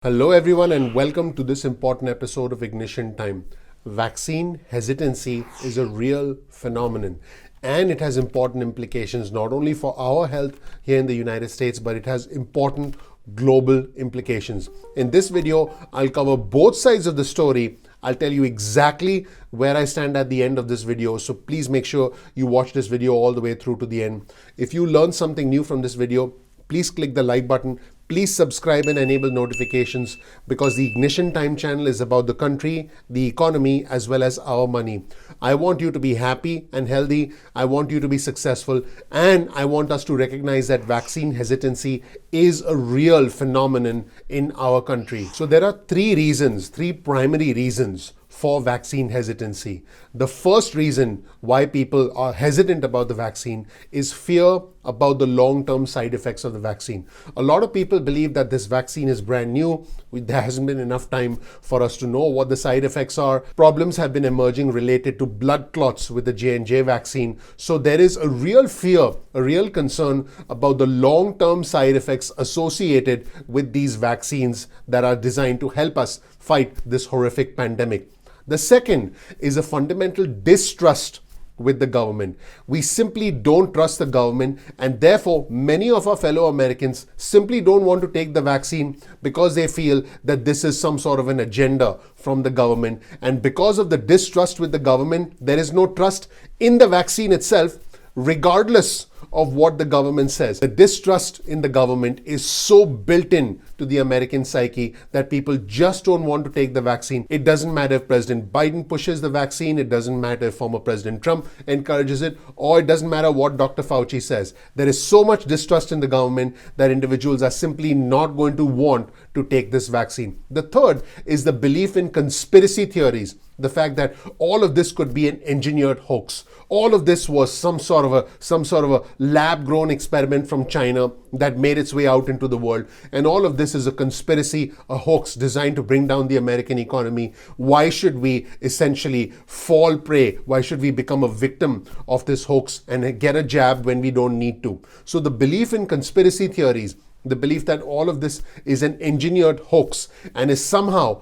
Hello, everyone, and welcome to this important episode of Ignition Time. Vaccine hesitancy is a real phenomenon, and it has important implications not only for our health here in the United States, but it has important global implications. In this video, I'll cover both sides of the story. I'll tell you exactly where I stand at the end of this video, so please make sure you watch this video all the way through to the end. If you learned something new from this video, please click the like button. Please subscribe and enable notifications, because the Ignition Time channel is about the country, the economy, as well as our money. I want you to be happy and healthy. I want you to be successful. And I want us to recognize that vaccine hesitancy is a real phenomenon in our country. So there are three primary reasons for vaccine hesitancy. The first reason why people are hesitant about the vaccine is fear about the long-term side effects of the vaccine. A lot of people believe that this vaccine is brand new. There hasn't been enough time for us to know what the side effects are. Problems have been emerging related to blood clots with the J&J vaccine. So there is a real fear, a real concern about the long-term side effects associated with these vaccines that are designed to help us fight this horrific pandemic. The second is a fundamental distrust with the government. We simply don't trust the government, and therefore many of our fellow Americans simply don't want to take the vaccine because they feel that this is some sort of an agenda from the government. And because of the distrust with the government, there is no trust in the vaccine itself, regardless of what the government says. The distrust in the government is so built in to the American psyche that people just don't want to take the vaccine. It doesn't matter if President Biden pushes the vaccine, it doesn't matter if former President Trump encourages it, or it doesn't matter what Dr. Fauci says. There is so much distrust in the government that individuals are simply not going to want to take this vaccine. The third is the belief in conspiracy theories. The fact that all of this could be an engineered hoax. All of this was some sort of a lab-grown experiment from China that made its way out into the world. And all of this is a conspiracy, a hoax designed to bring down the American economy. Why should we essentially fall prey? Why should we become a victim of this hoax and get a jab when we don't need to? So the belief in conspiracy theories, the belief that all of this is an engineered hoax and is somehow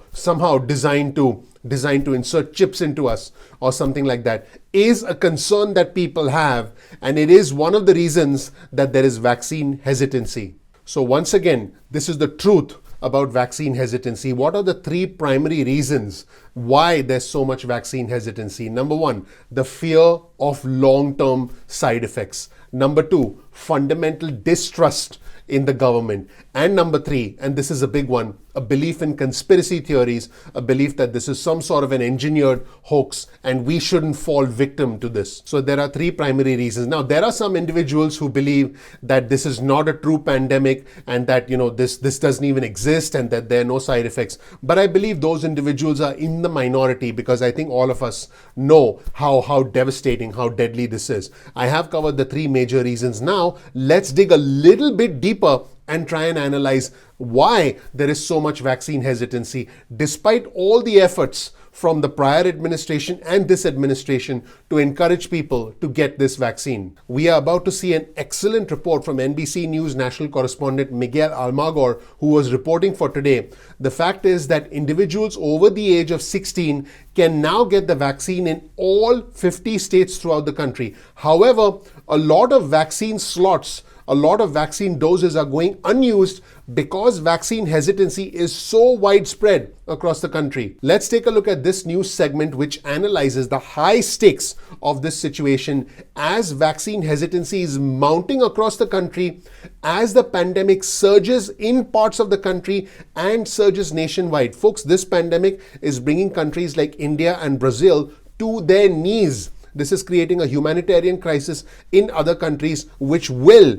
designed to insert chips into us or something like that, is a concern that people have, and it is one of the reasons that there is vaccine hesitancy. So once again, this is the truth about vaccine hesitancy. What are the three primary reasons why there's so much vaccine hesitancy? Number one, the fear of long-term side effects. Number two, fundamental distrust in the government. And number three, and this is a big one, a belief in conspiracy theories, a belief that this is some sort of an engineered hoax and we shouldn't fall victim to this. So there are three primary reasons. Now, there are some individuals who believe that this is not a true pandemic and that, this doesn't even exist and that there are no side effects. But I believe those individuals are in the minority, because I think all of us know how devastating, how deadly this is. I have covered the three major reasons. Now, let's dig a little bit deeper and try and analyze why there is so much vaccine hesitancy, despite all the efforts from the prior administration and this administration to encourage people to get this vaccine. We are about to see an excellent report from NBC News national correspondent Miguel Almagor, who was reporting for today. The fact is that individuals over the age of 16 can now get the vaccine in all 50 states throughout the country. However, a lot of vaccine slots, a lot of vaccine doses are going unused because vaccine hesitancy is so widespread across the country. Let's take a look at this news segment, which analyzes the high stakes of this situation as vaccine hesitancy is mounting across the country, as the pandemic surges in parts of the country and surges nationwide. Folks, this pandemic is bringing countries like India and Brazil to their knees. This is creating a humanitarian crisis in other countries, which will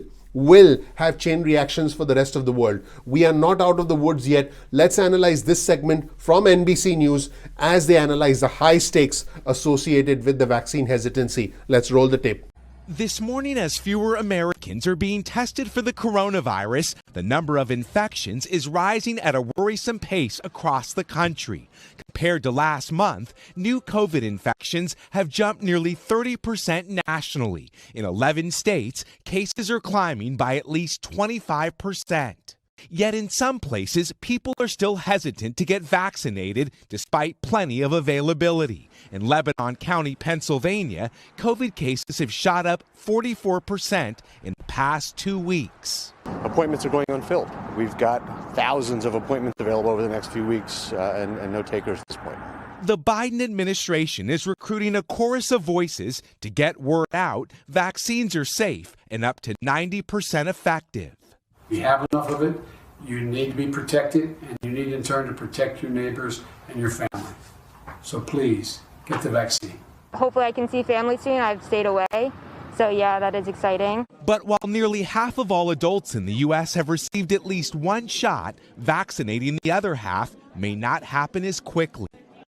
have chain reactions for the rest of the world. We are not out of the woods yet. Let's analyze this segment from NBC News as they analyze the high stakes associated with the vaccine hesitancy. Let's roll the tape. This morning, as fewer Americans are being tested for the coronavirus, the number of infections is rising at a worrisome pace across the country. Compared to last month, new COVID infections have jumped nearly 30% nationally. In 11 states, cases are climbing by at least 25%. Yet in some places, people are still hesitant to get vaccinated despite plenty of availability. In Lebanon County, Pennsylvania, COVID cases have shot up 44% in the past 2 weeks. Appointments are going unfilled. We've got thousands of appointments available over the next few weeks and no takers at this point. The Biden administration is recruiting a chorus of voices to get word out vaccines are safe and up to 90% effective. We have enough of it. You need to be protected, and you need in turn to protect your neighbors and your family. So please, get the vaccine. Hopefully I can see family soon. I've stayed away. So yeah, that is exciting. But while nearly half of all adults in the U.S. have received at least one shot, vaccinating the other half may not happen as quickly.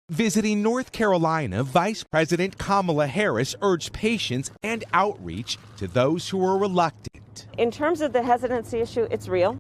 Visiting North Carolina, Vice President Kamala Harris urged patience and outreach to those who are reluctant. In terms of the hesitancy issue, it's real.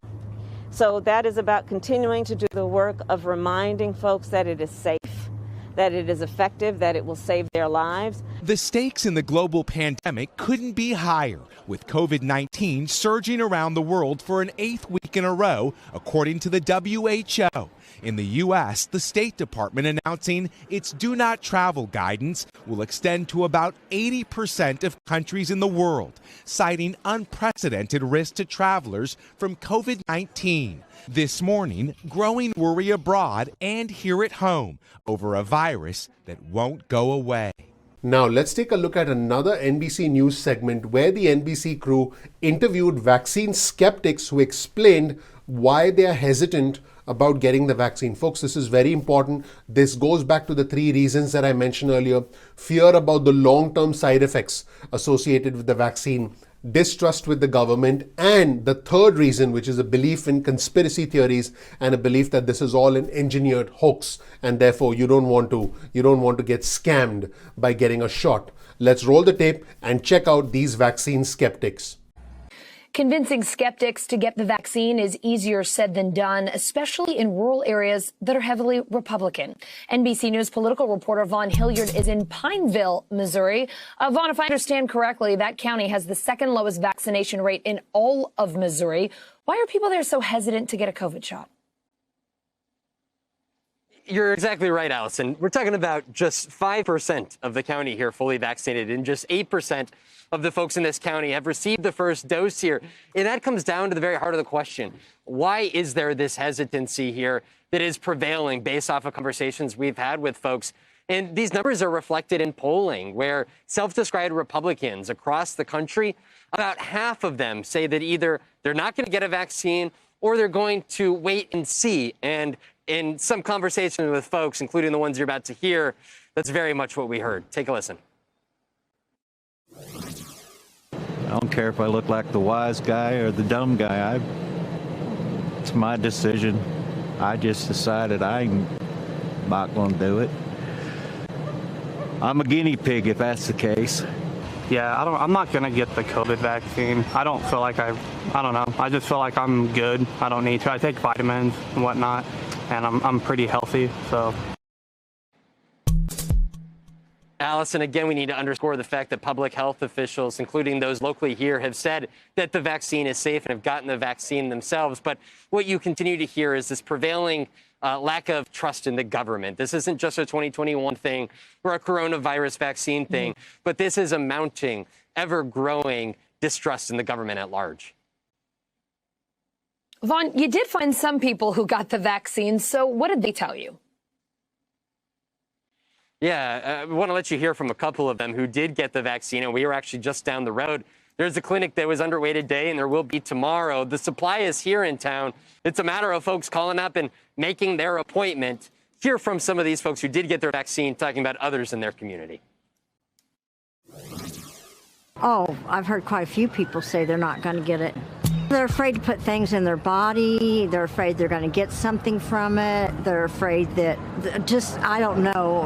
So that is about continuing to do the work of reminding folks that it is safe, that it is effective, that it will save their lives. The stakes in the global pandemic couldn't be higher, with COVID-19 surging around the world for an 8th week in a row, according to the WHO. In the U.S., the State Department announcing its do not travel guidance will extend to about 80% of countries in the world, citing unprecedented risk to travelers from COVID-19. This morning, growing worry abroad and here at home over a virus that won't go away. Now, let's take a look at another NBC News segment where the NBC crew interviewed vaccine skeptics who explained why they are hesitant about getting the vaccine. Folks, this is very important. This goes back to the 3 reasons that I mentioned earlier. Fear about the long-term side effects associated with the vaccine, distrust with the government, and the 3rd reason, which is a belief in conspiracy theories and a belief that this is all an engineered hoax, and therefore you don't want to get scammed by getting a shot. Let's roll the tape and check out these vaccine skeptics. Convincing skeptics to get the vaccine is easier said than done, especially in rural areas that are heavily Republican. NBC News political reporter Vaughn Hilliard is in Pineville, Missouri. Vaughn, if I understand correctly, that county has the 2nd lowest vaccination rate in all of Missouri. Why are people there so hesitant to get a COVID shot? You're exactly right, Allison. We're talking about just 5% of the county here fully vaccinated, and just 8% of the folks in this county have received the first dose here. And that comes down to the very heart of the question. Why is there this hesitancy here that is prevailing based off of conversations we've had with folks? And these numbers are reflected in polling where self-described Republicans across the country, about half of them say that either they're not going to get a vaccine or they're going to wait and see. And in some conversations with folks, including the ones you're about to hear, that's very much what we heard. Take a listen. I don't care if I look like the wise guy or the dumb guy. It's my decision. I just decided I'm not going to do it. I'm a guinea pig if that's the case. Yeah, I'm not going to get the COVID vaccine. I don't feel like I don't know. I just feel like I'm good. I don't need to. I take vitamins and whatnot, and I'm pretty healthy, so. Allison, again, we need to underscore the fact that public health officials, including those locally here, have said that the vaccine is safe and have gotten the vaccine themselves. But what you continue to hear is this prevailing lack of trust in the government. This isn't just a 2021 thing or a coronavirus vaccine thing, but this is a mounting, ever-growing distrust in the government at large. Vaughn, you did find some people who got the vaccine, so what did they tell you? Yeah, I want to let you hear from a couple of them who did get the vaccine, and we were actually just down the road. There's a clinic that was underway today, and there will be tomorrow. The supply is here in town. It's a matter of folks calling up and making their appointment. Hear from some of these folks who did get their vaccine, talking about others in their community. Oh, I've heard quite a few people say they're not going to get it. They're afraid to put things in their body. They're afraid they're going to get something from it. They're afraid that I don't know.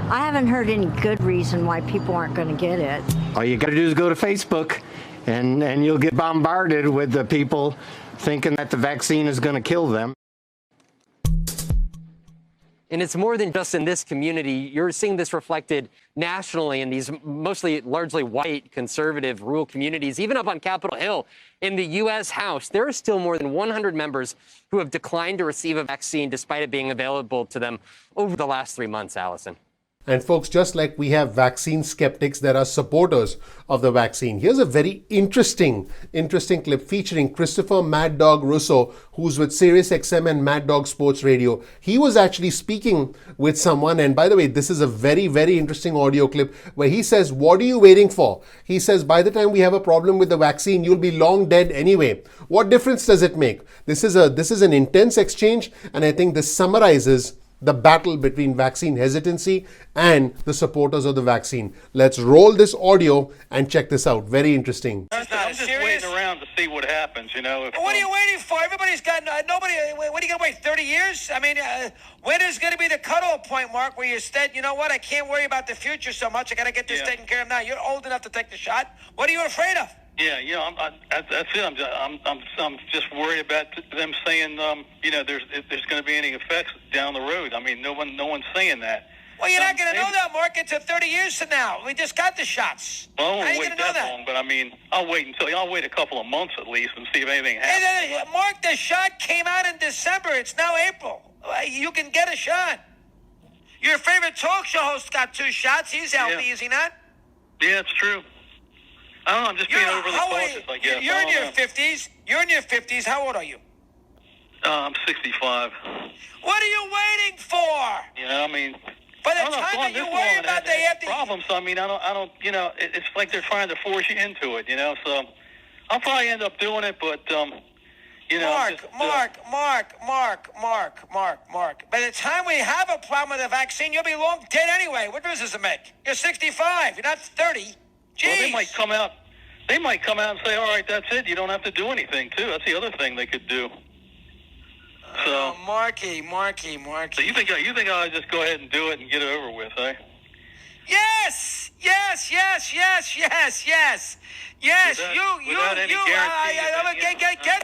I haven't heard any good reason why people aren't going to get it. All you got to do is go to Facebook and you'll get bombarded with the people thinking that the vaccine is going to kill them. And it's more than just in this community. You're seeing this reflected nationally in these mostly largely white, conservative, rural communities. Even up on Capitol Hill in the U.S. House, there are still more than 100 members who have declined to receive a vaccine despite it being available to them over the last 3 months, Allison. And folks, just like we have vaccine skeptics that are supporters of the vaccine, here's a very interesting clip featuring Christopher Mad Dog Russo, who's with SiriusXM and Mad Dog Sports Radio. He was actually speaking with someone, and by the way, this is a very, very interesting audio clip where he says, what are you waiting for? He says, by the time we have a problem with the vaccine, you'll be long dead anyway. What difference does it make? This is an intense exchange, and I think this summarizes the battle between vaccine hesitancy and the supporters of the vaccine. Let's roll this audio and check this out. Very interesting. I'm just waiting around to see what happens, you know. What are you waiting for? Everybody's got nobody. What are you going to wait 30 years? I mean, when is going to be the cutoff point, Mark, where you said, you know what, I can't worry about the future so much. I got to get this taken care of now. You're old enough to take the shot. What are you afraid of? Yeah, you know, that's it. I'm just worried about them saying, you know, if there's going to be any effects down the road. I mean, no one's saying that. Well, you're not going to know that, Mark, until 30 years from now. We just got the shots. Well, I How won't you wait going to know that long, but I mean, I'll wait a couple of months at least and see if anything happens. And then, Mark, the shot came out in December. It's now April. You can get a shot. Your favorite talk show host got 2 shots. He's healthy, is he not? Yeah, it's true. I don't know, I'm just being overly cautious, I guess. You're in your 50s. You're in your 50s. How old are you? I'm 65. What are you waiting for? You know, I mean, by the time that you worry about they have to problems. So I mean, I don't. You know, it's like they're trying to force you into it. You know, so I'll probably end up doing it, but you know, Mark. By the time we have a problem with the vaccine, you'll be long dead anyway. What difference does it make? You're 65. You're not 30. Jeez. Well, they might come out. They might come out and say, "All right, that's it. You don't have to do anything." Too. That's the other thing they could do. So, Marky. So you think I'll just go ahead and do it and get it over with, eh? Yes. Get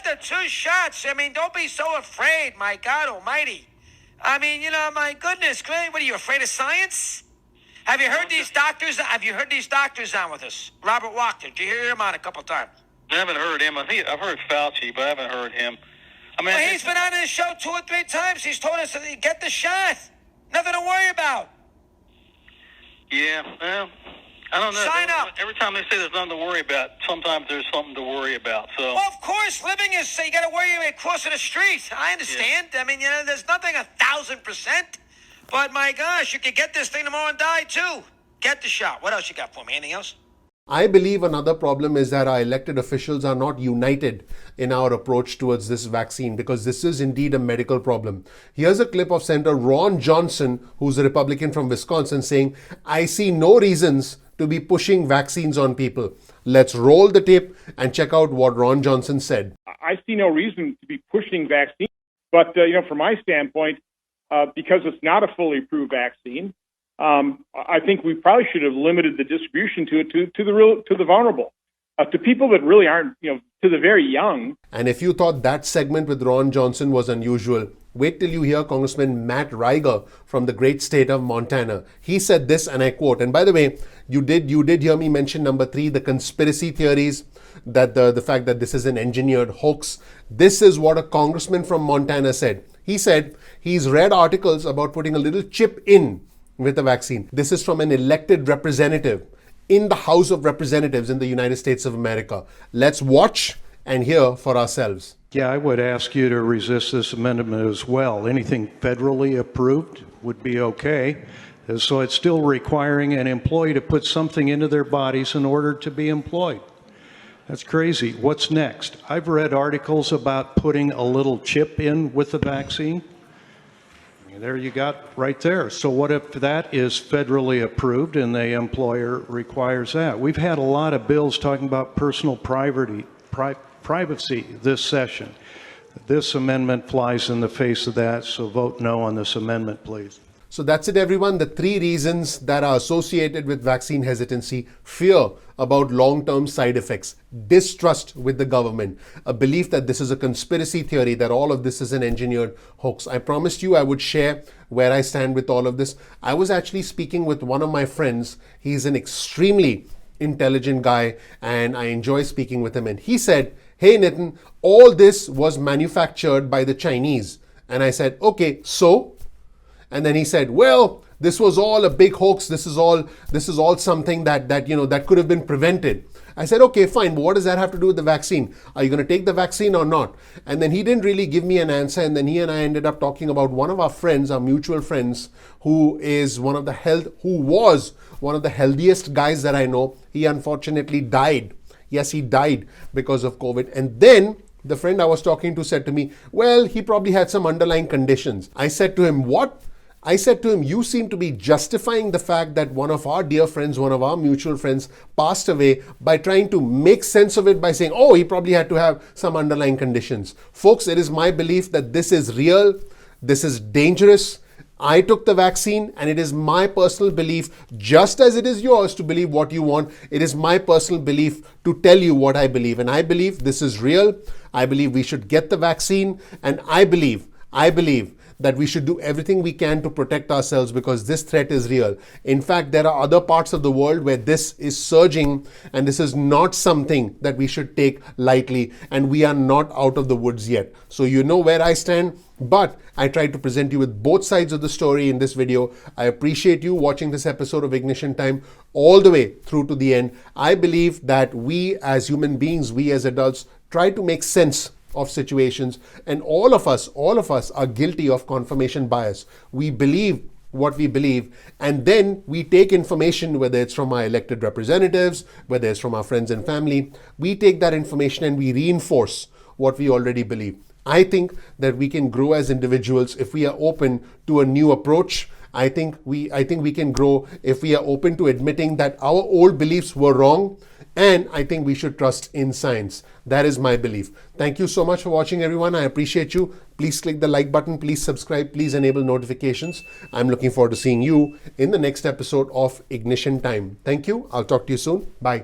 the 2 shots. I mean, don't be so afraid. My God Almighty. I mean, you know, my goodness. What are you afraid of science? Have you heard these doctors? Have you heard these doctors on with us? Robert Walker. Did you hear him on a couple times? I haven't heard him. I've heard Fauci, but I haven't heard him. I mean, well, he's been on this show 2 or 3 times. He's told us to get the shot. Nothing to worry about. Yeah, well, I don't know. Sign up. Every time they say there's nothing to worry about, sometimes there's something to worry about. So. Well, of course, living is, you got to worry about crossing the street. I understand. Yeah. I mean, you know, there's nothing 1,000%. But my gosh, you could get this thing tomorrow and die too. Get the shot. What else you got for me? Anything else? I believe another problem is that our elected officials are not united in our approach towards this vaccine, because this is indeed a medical problem. Here's a clip of Senator Ron Johnson, who's a Republican from Wisconsin, saying, I see no reasons to be pushing vaccines on people. Let's roll the tape and check out what Ron Johnson said. I see no reason to be pushing vaccines, but you know, from my standpoint, because it's not a fully approved vaccine, I think we probably should have limited the distribution to the vulnerable, to people that really aren't, you know, to the very young. And if you thought that segment with Ron Johnson was unusual, wait till you hear Congressman Matt Riger from the great state of Montana. He said this, and I quote, and by the way, you did hear me mention number 3, the conspiracy theories, that the fact that this is an engineered hoax. This is what a congressman from Montana said. He said he's read articles about putting a little chip in with the vaccine. This is from an elected representative in the House of Representatives in the United States of America. Let's watch and hear for ourselves. Yeah, I would ask you to resist this amendment as well. Anything federally approved would be okay. So it's still requiring an employee to put something into their bodies in order to be employed. That's crazy. What's next? I've read articles about putting a little chip in with the vaccine. There you got right there. So what if that is federally approved and the employer requires that? We've had a lot of bills talking about personal privacy this session. This amendment flies in the face of that, so vote no on this amendment, please. So that's it, everyone. The 3 reasons that are associated with vaccine hesitancy: fear about long-term side effects, distrust with the government, a belief that this is a conspiracy theory, that all of this is an engineered hoax. I promised you I would share where I stand with all of this. I was actually speaking with one of my friends. He's an extremely intelligent guy and I enjoy speaking with him. And he said, "Hey Nitin, all this was manufactured by the Chinese." And I said, "Okay, so?" And then he said, "Well, this was all a big hoax. This is all something that could have been prevented." I said, "Okay, fine. But what does that have to do with the vaccine? Are you going to take the vaccine or not?" And then he didn't really give me an answer. And then he and I ended up talking about one of our friends, our mutual friends, who was one of the healthiest guys that I know. He unfortunately died. Yes, he died because of COVID. And then the friend I was talking to said to me, "Well, he probably had some underlying conditions." I said to him, "What?" I said to him, "You seem to be justifying the fact that one of our dear friends, one of our mutual friends passed away by trying to make sense of it by saying, oh, he probably had to have some underlying conditions." Folks, it is my belief that this is real. This is dangerous. I took the vaccine and it is my personal belief, just as it is yours to believe what you want, it is my personal belief to tell you what I believe. And I believe this is real. I believe we should get the vaccine. And I believe that we should do everything we can to protect ourselves because this threat is real. In fact, there are other parts of the world where this is surging and this is not something that we should take lightly, and we are not out of the woods yet. So you know where I stand, but I tried to present you with both sides of the story in this video. I appreciate you watching this episode of Ignition Time all the way through to the end. I believe that we as human beings, we as adults, try to make sense of situations, and all of us are guilty of confirmation bias. We believe what we believe, and then we take information, whether it's from our elected representatives, whether it's from our friends and family, we take that information and we reinforce what we already believe. I think that we can grow as individuals if we are open to a new approach. I think we can grow if we are open to admitting that our old beliefs were wrong, and I think we should trust in science. That is my belief. Thank you so much for watching, everyone. I appreciate you. Please click the like button. Please subscribe. Please enable notifications. I'm looking forward to seeing you in the next episode of Ignition Time. Thank you. I'll talk to you soon. Bye.